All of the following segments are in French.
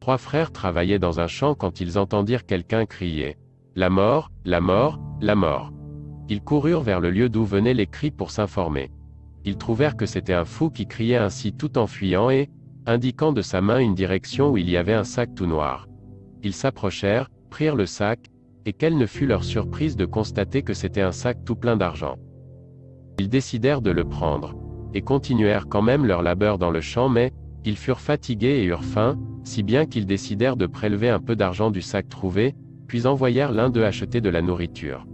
3 frères travaillaient dans un champ quand ils entendirent quelqu'un crier « La mort, la mort, la mort !» Ils coururent vers le lieu d'où venaient les cris pour s'informer. Ils trouvèrent que c'était un fou qui criait ainsi tout en fuyant et, indiquant de sa main une direction où il y avait un sac tout noir. Ils s'approchèrent, prirent le sac, et quelle ne fut leur surprise de constater que c'était un sac tout plein d'argent. Ils décidèrent de le prendre, et continuèrent quand même leur labeur dans le champ, mais ils furent fatigués et eurent faim, si bien qu'ils décidèrent de prélever un peu d'argent du sac trouvé, puis envoyèrent l'un d'eux acheter de la nourriture.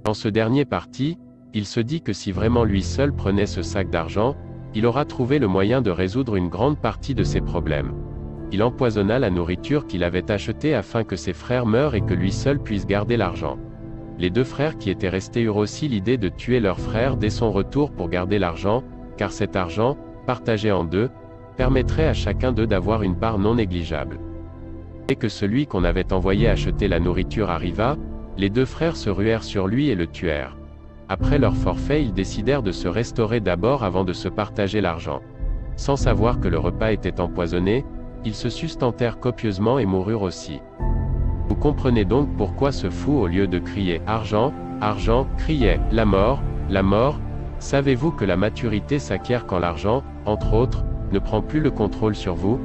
Quand ce dernier partit, il se dit que si vraiment lui seul prenait ce sac d'argent, il aura trouvé le moyen de résoudre une grande partie de ses problèmes. Il empoisonna la nourriture qu'il avait achetée afin que ses frères meurent et que lui seul puisse garder l'argent. Les 2 frères qui étaient restés eurent aussi l'idée de tuer leur frère dès son retour pour garder l'argent, car cet argent, partagé en 2, permettrait à chacun d'eux d'avoir une part non négligeable. Dès que celui qu'on avait envoyé acheter la nourriture arriva, les 2 frères se ruèrent sur lui et le tuèrent. Après leur forfait, ils décidèrent de se restaurer d'abord avant de se partager l'argent. Sans savoir que le repas était empoisonné, ils se sustentèrent copieusement et moururent aussi. Vous comprenez donc pourquoi ce fou, au lieu de crier « Argent, argent », criait « La mort, la mort ». Savez-vous que la maturité s'acquiert quand l'argent, entre autres, ne prend plus le contrôle sur vous?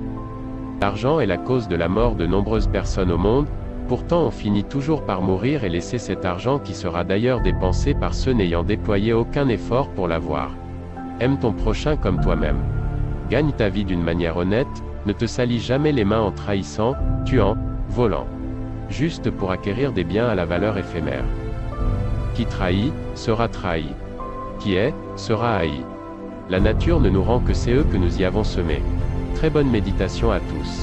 L'argent est la cause de la mort de nombreuses personnes au monde, pourtant on finit toujours par mourir et laisser cet argent qui sera d'ailleurs dépensé par ceux n'ayant déployé aucun effort pour l'avoir. Aime ton prochain comme toi-même. Gagne ta vie d'une manière honnête, ne te salis jamais les mains en trahissant, tuant, volant. Juste pour acquérir des biens à la valeur éphémère. Qui trahit, sera trahi. Qui est, sera haï. La nature ne nous rend que c'est eux que nous y avons semés. Très bonne méditation à tous.